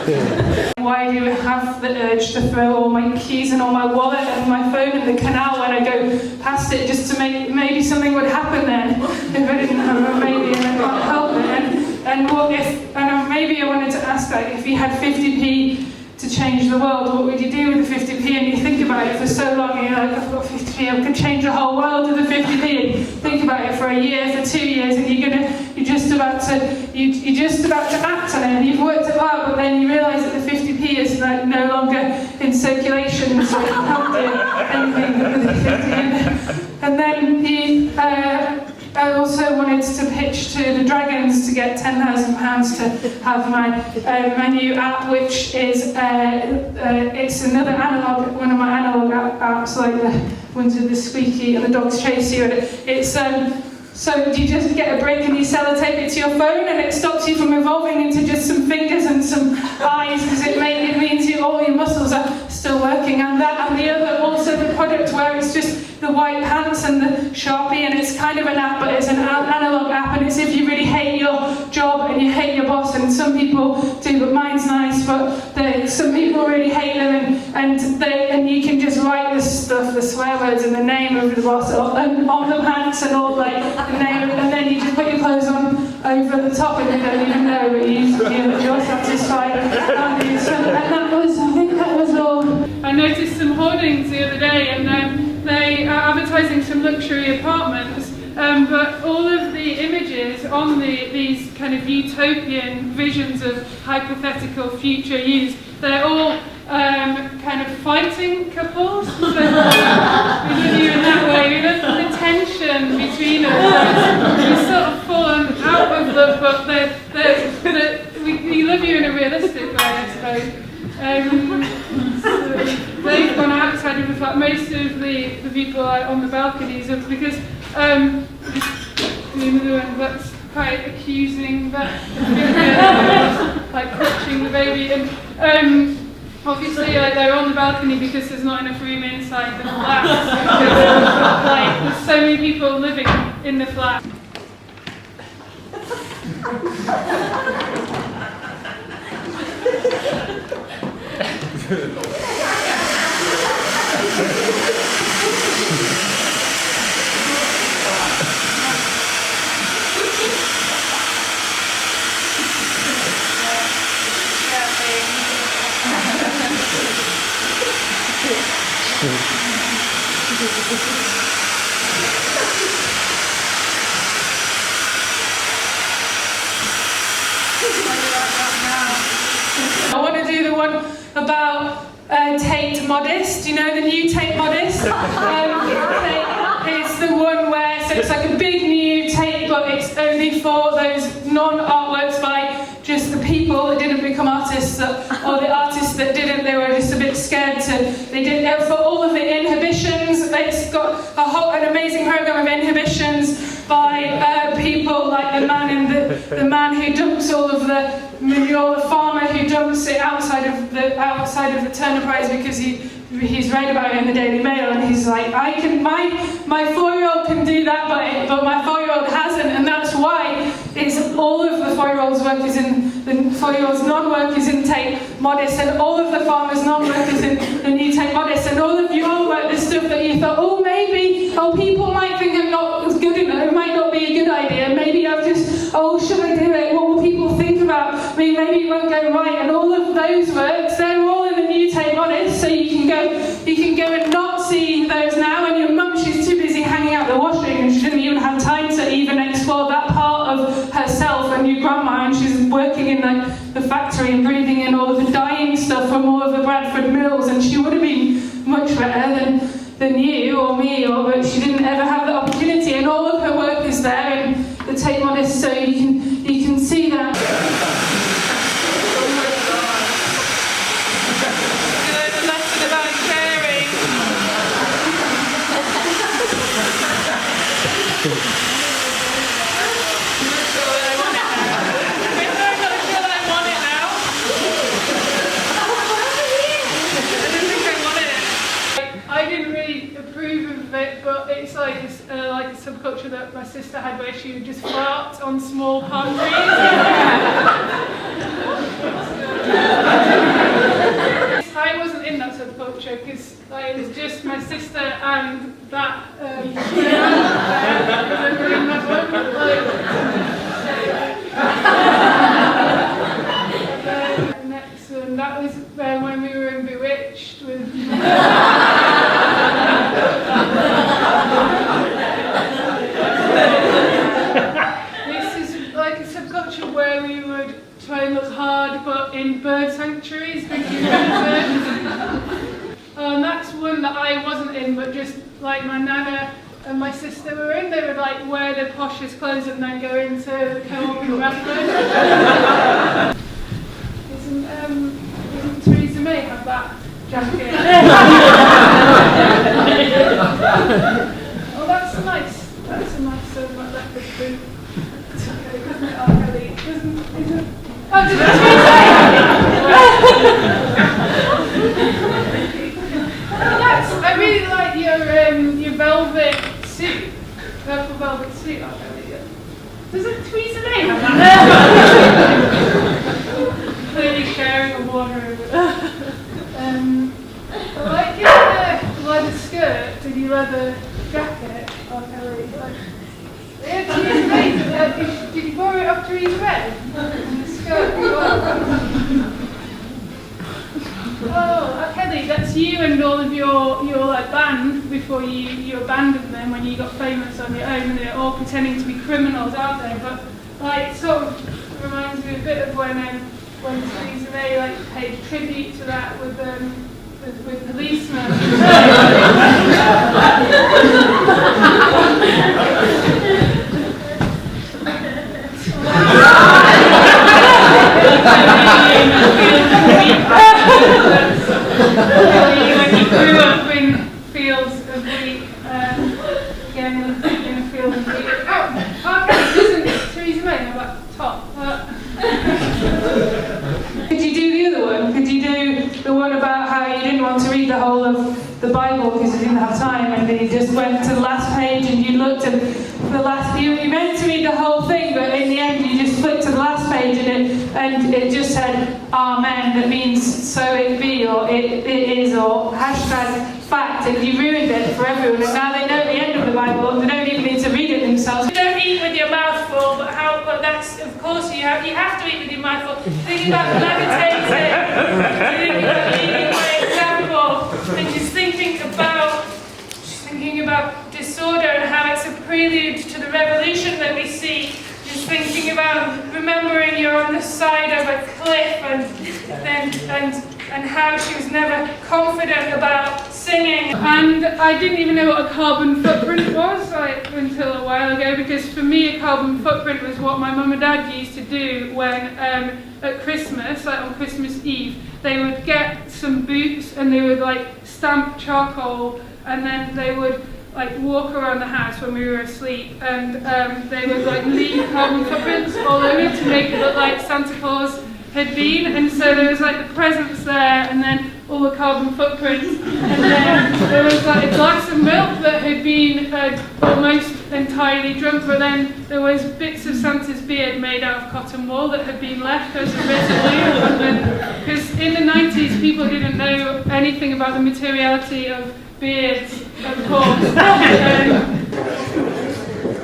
Why do I have the urge to throw all my keys and all my wallet and my phone in the canal when I go past it, just to maybe something would happen then if I didn't have a baby and I can't help it? And what if, and maybe I wanted to ask, like, if you had 50p to change the world, what would you do with the 50p? And you think about it for so long, and you're like, I've got 50p, I could change the whole world with the 50p. And think about it for a year, for 2 years, and you're just about to act on it, and you've worked it out, but then you realise that the 50p is like no longer in circulation, so you can't do anything with the 50p. And then I also wanted to pitch to the Dragons to get £10,000 to have my new app, which is it's another analog, one of my analog apps, like the ones with the squeaky and the dogs chase you. And it's so you just get a break and you sellotape it to your phone, and it stops you from evolving into just some fingers and some eyes, because it means all your muscles are still working. And that, and the other, also the product where it's just the white pants and the Sharpie, and it's kind of an app, but it's an analog app, and it's if you really hate your job and you hate your boss, and some people do, but mine's nice, but some people really hate them, and you can just write this stuff, the swear words and the name of the boss on the pants and all, like the name, and then you just put your clothes on over the top, and they don't even know, but you're satisfied. And that was, I think that was all. I noticed some hoardings the other day, and they are advertising some luxury apartments, but all of the images on these kind of utopian visions of hypothetical future use, they're all kind of fighting couples. So we love you in that way. We love the tension between us. We've sort of fallen out of love, but we love you in a realistic way, I suppose. So they've gone outside of the flat. Most of the people are on the balconies, because another one that's quite accusing, but like clutching the baby, and obviously they're on the balcony because there's not enough room inside the flat. Like there's so many people living in the flat. I want to do the one about Tate Modest. You know the new Tate Modest? It's the one where, so it's like a big new Tate, but it's only for those non-artworks by just the people that didn't become artists, or the artists that didn't, they were just a bit scared to, they didn't, for all of the inhibitions. It's got an amazing program of inhibitions by people like the man who dumps all of the manure, the farmer who dumps it outside of the turnip prize because he's read about it in the Daily Mail, and he's like, my 4-year-old can do that, but my 4-year-old hasn't, and that's why it's all of the 4-year-old's work is in, the 4-year-old's non-work is in Tate Modest, and all of the farmer's non-work is in the new Tate Modest, and all of your work, the stuff that you thought, people might think I'm not as good enough, it might not be a good idea, maybe I've just, should I do it, what will people think about me, maybe it won't go right, and all of those works, they're all in the new Tate Modest, so you can go and not see those now, and your mum, she's too busy hanging out the washing, and she didn't even have time to even explore that part of herself, and your grandma, and she's working in the factory and breathing in all of the dyeing stuff from all of the Bradford mills, and she would have been much better than you or me, but she didn't ever have the opportunity, and all of her work is there in the Tate Modest, so you can see that. But it's like a subculture that my sister had, where she would just fart on small palm trees. culture where we would try and look hard, but in bird sanctuaries, thinking about birds. That's one that I wasn't in, but just like my nana and my sister were in. They would like wear their poshest clothes and then go into the co-op in Bradford. Isn't Theresa May have that jacket? Oh, that's nice. That's a nice leopard boot. Oh, did I really like your velvet suit, purple velvet suit. Does it Theresa May have that? Clearly sharing a wardrobe. I like your leather skirt and your leather jacket. Oh, Kelly. Yeah, Theresa May. Did you borrow it off Theresa May? The skirt. Oh, Kelly, that's you and all of your like band before you abandoned them when you got famous on your own, and they're all pretending to be criminals, aren't they? But like, it sort of reminds me a bit of when Theresa May like paid tribute to that with policemen. When you grew up in fields of wheat, again in a field of wheat. Oh, okay, doesn't Theresa May have that top? Could you do the other one? Could you do the one about how you didn't want to read the whole of the Bible because you didn't have time, and then you just went to the last page and you looked at the last, you meant to read the whole thing, but in the end you just flicked to the last page and it just said Amen, that means so it be, or it is, or hashtag fact, and you ruined it for everyone, and now they know the end of the Bible and they don't even need to read it themselves. You don't eat with your mouth full, but that's, of course you have to eat with your mouth full. Think about meditating, think about eating by example, and just thinking about disorder and how it's a prelude to the revolution that we see. Just thinking about remembering you're on the side of a cliff and how she was never confident about singing. And I didn't even know what a carbon footprint was until a while ago, because for me a carbon footprint was what my mum and dad used to do when at Christmas, like on Christmas Eve, they would get some boots and they would like stamp charcoal, and then they would like walk around the house when we were asleep, and they would like leave carbon footprints all over to make it look like Santa Claus had been, and so there was like the presents there, and then all the carbon footprints, and then there was like a glass of milk that had been almost entirely drunk, but then there was bits of Santa's beard made out of cotton wool that had been left as a residue, because in the 90s people didn't know anything about the materiality of beards, of course.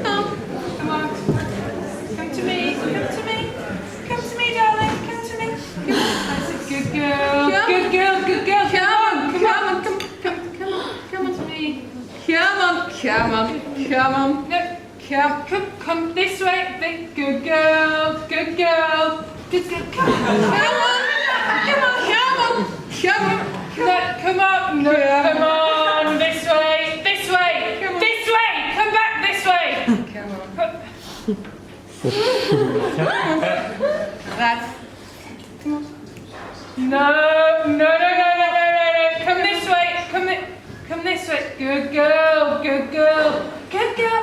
Come on. Come to me, darling. Come to me. That's a good girl. Good girl. Come on to me. Come on. No, come this way. Good girl. Come on, this way. Come back this way. Come on. That's. No. Come this way. Come this way. Good girl. Come on. Good girl.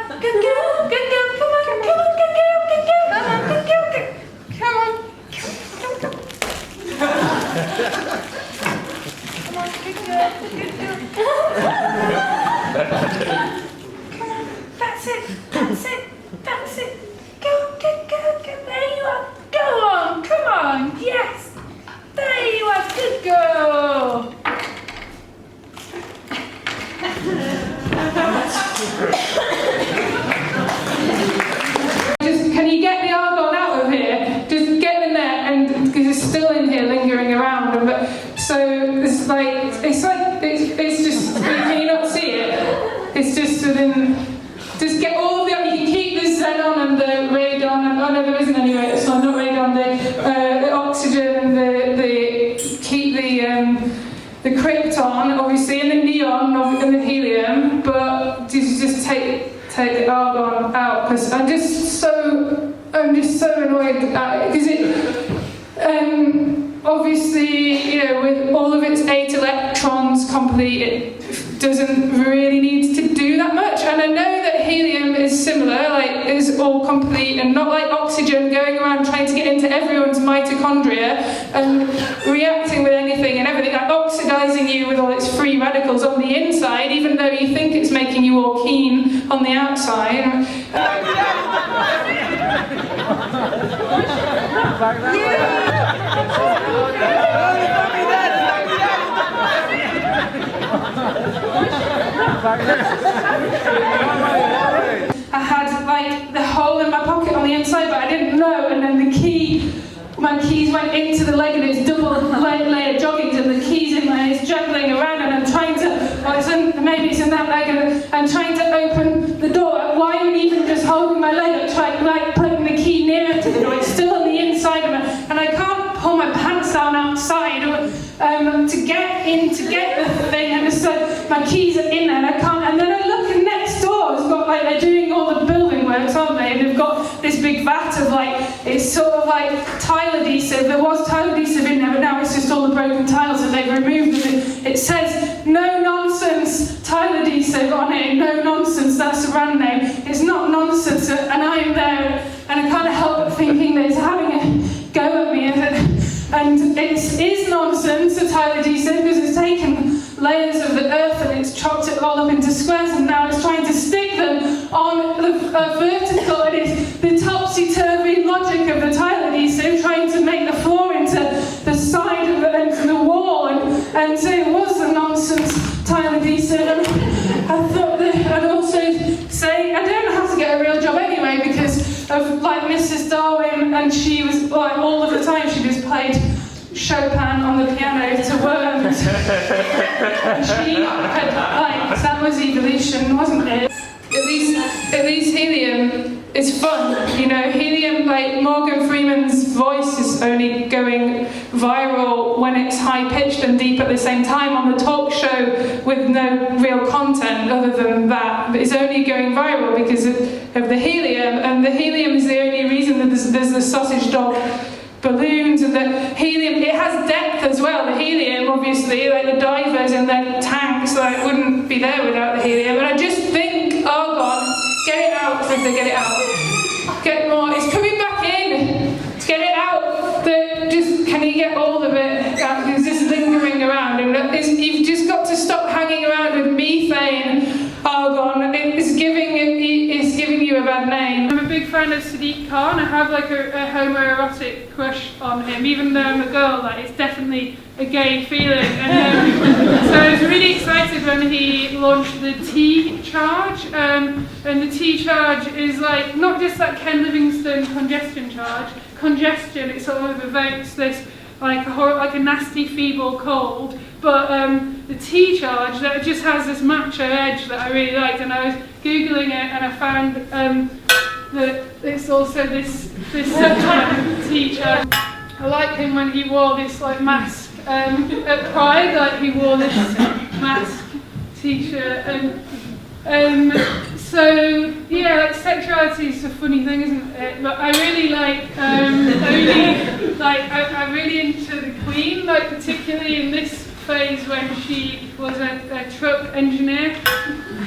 Come on, that's it. Go. There you are. Go on, come on. Yes. There you are. Good girl. Can you get the argon out of here? Just get in there, and because it's still in here lingering around. But so it's just. Can you not see it? It's just within. Just get all of the. You can keep the xenon and the radon. And, oh no, there isn't any radon. on the oxygen and the krypton, obviously, and the neon and the helium, but did you just take the argon out? Because I'm just so annoyed at it, because it obviously, you know, with all of its 8 electrons complete, it doesn't really need to do that much. And I know that helium is similar, like is all complete and not like oxygen going around trying to get into everyone's mitochondria and reacting with anything and everything, like oxidizing you with all its free radicals on the inside, even though you think it's making you all keen on the outside. I had like the hole in my pocket on the inside, but I didn't know, and then my keys went into the leg, and it's double layer joggings, and the keys in there is juggling around, and I'm trying to, maybe it's in that leg, and I'm trying to open the door. Why am I even just holding my leg up, trying like putting the key nearer to the door? It's still on the inside of it, and I can't pull my pants down outside to get the thing, and it's like my keys are in there, and I can't. And then I look, and next door has got like, they're doing all the building works, aren't they? And they've got this big vat of like, it's sort of like tile adhesive. There was tile adhesive in there, but now it's just all the broken tiles that they've removed. And it says no nonsense tile adhesive on it. No nonsense. That's the brand name. It's not nonsense, and I'm there, and I can't help but thinking that it's having a go at me. And it is nonsense, the tile adhesive, because it's taken layers of the earth and it's chopped it all up into squares, and now it's trying to stick them on the vertical. And it's the topsy-turvy logic of the tile adhesive trying to make the floor into the side of the wall, and so it was a nonsense tile adhesive. And I thought that I'd also say I don't have to get a real job anyway, because of like Mrs. Darwin, and she was like all of the time she just played Chopin on the piano to worms. And she had like, that was evolution, wasn't it? At least helium is fun, you know. Helium, like Morgan Freeman's voice is only going viral when it's high pitched and deep at the same time on the talk show with no real content other than that. But it's only going viral because of the helium, and the helium is the only reason that there's the sausage dog balloons, and the helium, it has depth as well. The helium, obviously, like the divers in their tanks, like wouldn't be there without the helium. And I just think, oh God, get it out, if they get it out. Get more, it's coming back in. Get it out. Can you get all of it? Because it's lingering around, and you've just got to stop hanging around with methane, argon. It's giving you a bad name. I'm a big fan of Sadiq Khan. I have like a homoerotic crush on him, even though I'm a girl. Like, it's definitely a gay feeling. And so I was really excited when he launched the T charge. And the T charge is like not just that Ken Livingstone congestion charge. Congestion, it sort of evokes this like a nasty feeble cold, but the T charge that just has this macho edge that I really liked, and I was googling it and I found that it's also this T charge. I like him when he wore this like mask at Pride, like he wore this mask t-shirt, and so yeah, like sexuality is a funny thing, isn't it? But I really like I'm really into the Queen, like particularly in this phase when she was a truck engineer,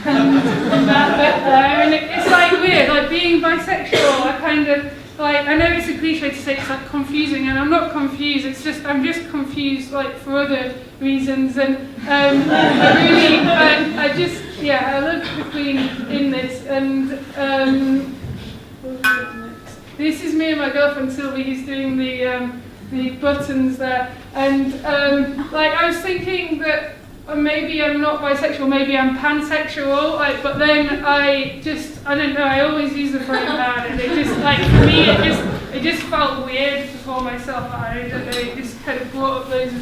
and that bit there, and it's like weird, like being bisexual. I kind of like, I know it's a cliche to say it's like confusing, and I'm not confused. I'm just confused like for other reasons, and I love the Queen in this, and this is me and my girlfriend Sylvie, who's doing the buttons there, and like I was thinking that maybe I'm not bisexual, maybe I'm pansexual, like, but then I don't know, I always use the phrase man, and it just, like, for me, it just felt weird to call myself, I don't know, it just kind of brought up those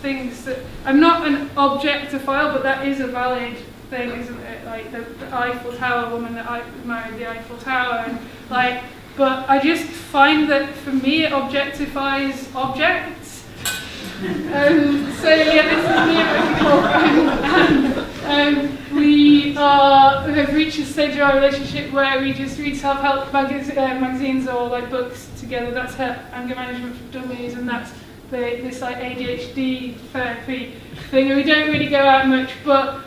things that, I'm not an objectophile, but that is a valid thing, isn't it? Like, the Eiffel Tower woman that I married the Eiffel Tower, and, like, but I just find that for me it objectifies objects. So yeah, this is me and my girlfriend, and we have reached a stage of our relationship where we just read self-help magazines or like books together. That's her anger management for dummies, and that's this like ADHD therapy thing. And we don't really go out much, but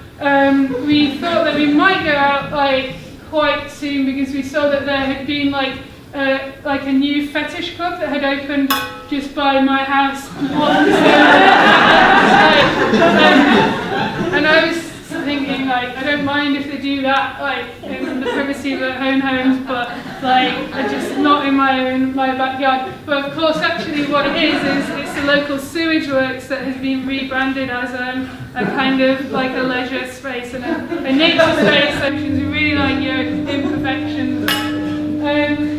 we thought that we might go out like quite soon because we saw that there had been like a new fetish club that had opened just by my house. And I was thinking, like, I don't mind if they do that, like, in the privacy of their own homes, but like, just not in my backyard. But of course, actually, what it is it's the local sewage works that has been rebranded as a kind of like a leisure space and a nature space. So we really like your imperfections.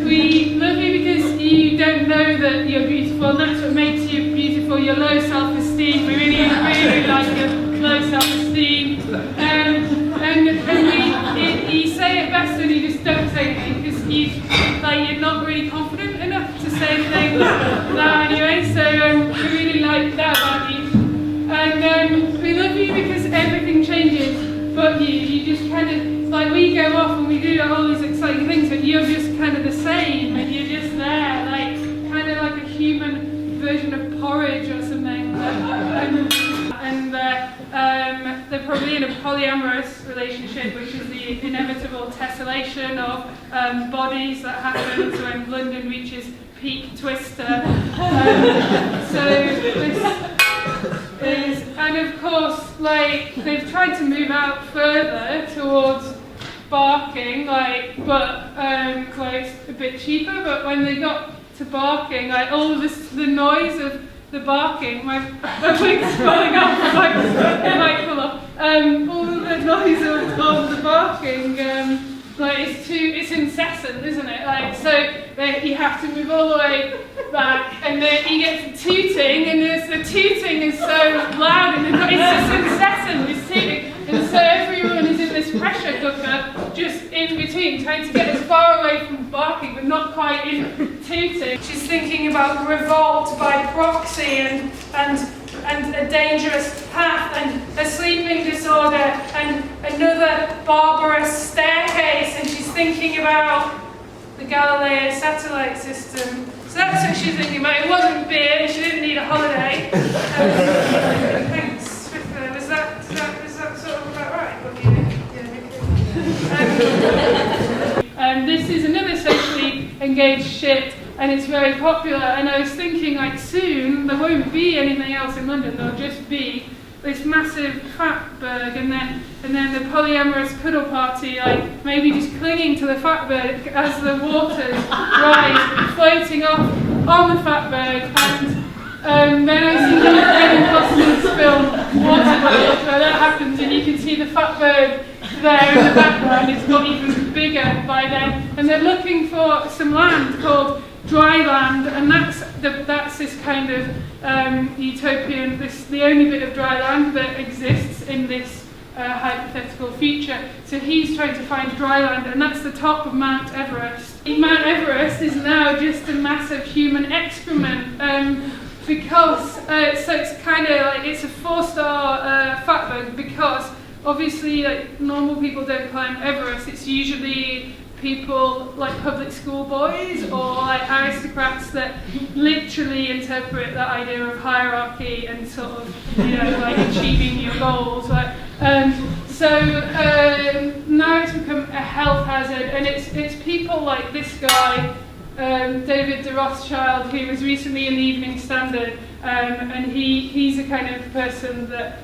We love you because you don't know that you're beautiful, and that's what makes you beautiful, your low self-esteem. We really like your low self-esteem. And you say it best when you just don't say anything, because you're not really confident enough to say anything now anyway, so we really like that about you. And we love you because everything changes but you just kind of, like, we go off and we do all these exciting things, but you're just kind of the same, and you're just there, like, kind of like a human version of porridge or something. They're probably in a polyamorous relationship, which is the inevitable tessellation of bodies that happens when London reaches peak twister. So this is, and of course, like, they've tried to move out further towards barking, like, but it's a bit cheaper. But when they got to barking, like, all the noise of the barking, my wig's falling off, it might fall off. All of the noise of the barking, it's incessant, isn't it? Like, so you have to move all the way back, and then you get to tooting, and the tooting is so loud, and it's just incessant, it's tooting, and so everyone is in this pressure cooker, just in between, trying to get as far away from barking, but not quite in tooting. She's thinking about revolt by proxy, and a dangerous path, and a sleeping disorder, and another barbarous staircase, and she's thinking about the Galileo satellite system. So that's what she's thinking about. It wasn't beer, she didn't need a holiday. Thanks, Fritha. Was that sort of about right? What do you think? Yeah, this is another socially engaged shit, and it's very popular, and I was thinking, like, soon there won't be anything else in London, there'll just be this massive fatberg, and then the polyamorous cuddle party, like, maybe just clinging to the fatberg as the waters rise, floating off on the fatberg, and then I see Kevin Costner's film Waterworld, where that happens, and you can see the fatberg there in the background. It's got even bigger by then, and they're looking for some land called dry land, and that's this kind of utopian, the only bit of dry land that exists in this hypothetical future. So he's trying to find dry land, and that's the top of Mount Everest. Mount Everest is now just a massive human excrement, because so it's kind of like, it's a 4-star fatberg, because obviously, like, normal people don't climb Everest. It's usually people like public school boys or like aristocrats that literally interpret that idea of hierarchy and sort of, like, achieving your goals. Like, now it's become a health hazard, and it's people like this guy, David de Rothschild, who was recently in the Evening Standard, and he's the kind of person that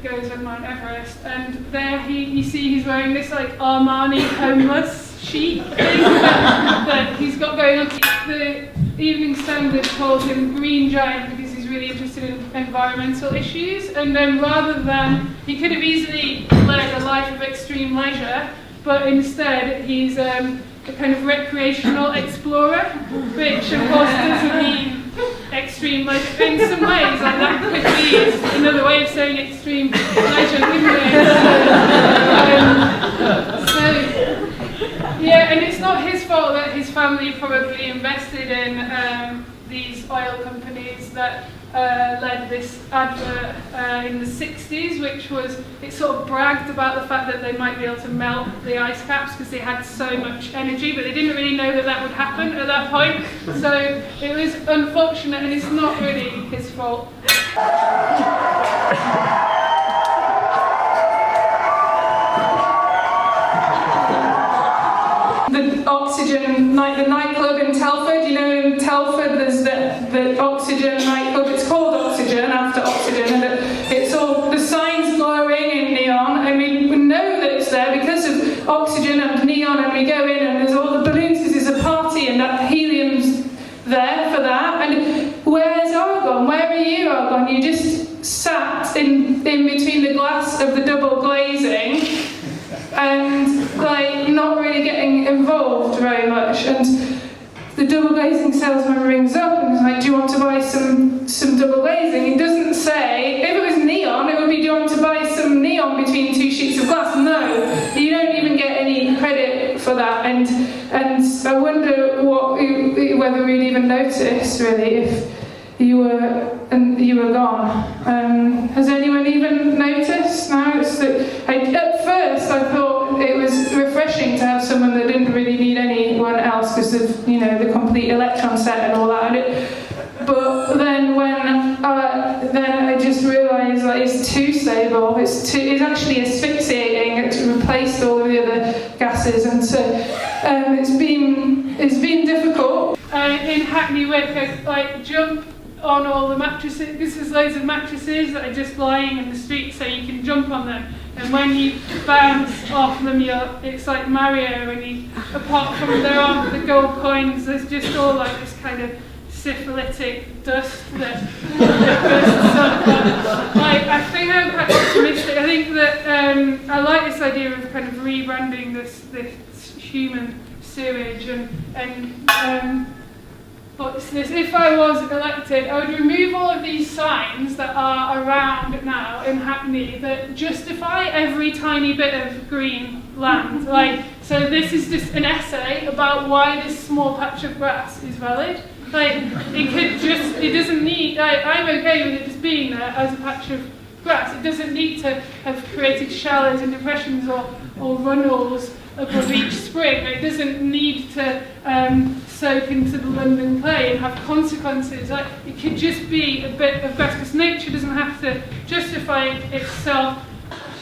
goes on Mount Everest, and there you see he's wearing this, like, Armani homeless chic thing that he's got going on. The Evening Standard calls him Green Giant because he's really interested in environmental issues, and then rather than, he could have easily led a life of extreme leisure, but instead he's a kind of recreational explorer, which of course doesn't mean extreme leisure. In some ways, like, that could be another way of saying extreme leisure, couldn't it? Yeah, and it's not his fault that his family probably invested in these oil companies that led this advert in the 60s, which was, it sort of bragged about the fact that they might be able to melt the ice caps because they had so much energy, but they didn't really know that that would happen at that point. So it was unfortunate, and it's not really his fault. The Oxygen the nightclub in Telford, you know, in Telford there's the Oxygen nightclub. It's called Oxygen after oxygen, and it's all the signs glowing in neon, and we know that it's there because of oxygen and neon, and we go in and there's all the balloons because there's a party and that helium's there for that. And where's Argon? Where are you, Argon? You just sat in between the glass of the double glazing and like not really getting involved very much. And the double glazing salesman rings up and is like, do you want to buy some double glazing? It doesn't say, if it was neon, it would be, do you want to buy some neon between two sheets of glass? No, you don't even get any credit for that. And I wonder whether we'd even notice really if you were gone. Has anyone even noticed? No, at first I thought it was refreshing to have someone that didn't really need anyone else because of, you know, the complete electron set and all that. But then then I just realised that it's too stable. It's actually asphyxiating. It's replaced all of the other gases, and so it's been difficult. In Hackney Wick, I jump on all the mattresses, because there's loads of mattresses that are just lying in the street, so you can jump on them. And when you bounce off them, it's like Mario, and apart from there aren't the gold coins, there's just all like this kind of syphilitic dust that bursts up. But, I think I'm quite optimistic. I think that I like this idea of kind of rebranding this human sewage and if I was elected, I would remove all of these signs that are around now in Hackney that justify every tiny bit of green land. So this is just an essay about why this small patch of grass is valid. It doesn't need, I'm okay with it just being there as a patch of grass. It doesn't need to have created shallows and depressions or runnels above each spring. It doesn't need to soak into the London clay and have consequences. It could just be a bit of grass, because nature doesn't have to justify itself.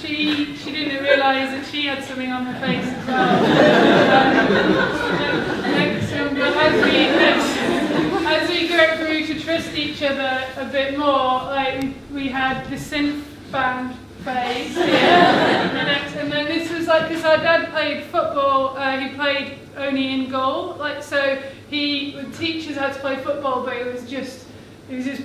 She didn't realise that she had something on her face as well. As we grew to trust each other a bit more, we had the synth band phase here, and then this was because our dad played football. He played only in goal, so he would teach us how to play football, but it was just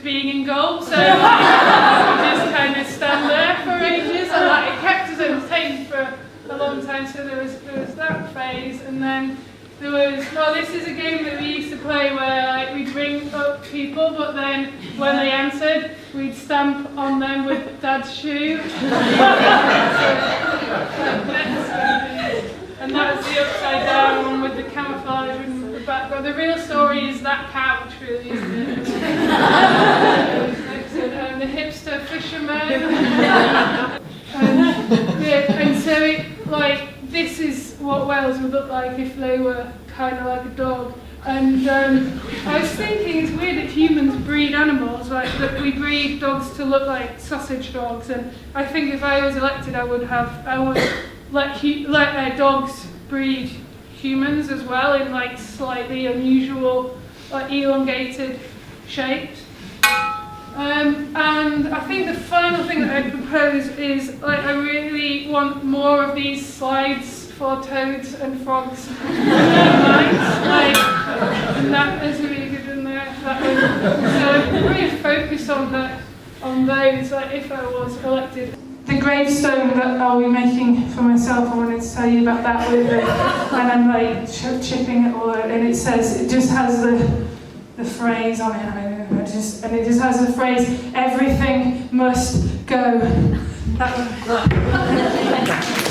being in goal. So we just kind of stand there for ages, and it kept us entertained for a long time. So there was that phase, and then there was, this is a game that we used to play where we'd ring up people, but then when they answered, we'd stamp on them with Dad's shoe. And that was the upside down one with the camouflage in the background. The real story is that couch, really, isn't it? And the hipster fisherman. And so this is what Wales would look like if they were kind of like a dog. And I was thinking it's weird that humans breed animals, that we breed dogs to look like sausage dogs. And I think if I was elected, I would let dogs breed humans as well in slightly unusual, elongated shapes. And I think the final thing that I'd propose is I really want more of these slides for toads and frogs and that is really good in there. So really focus on those if I was elected. The gravestone that I'll be making for myself, I wanted to tell you about that when I'm chipping it all out, and it just has the phrase on it, and it just has the phrase, everything must go. That one.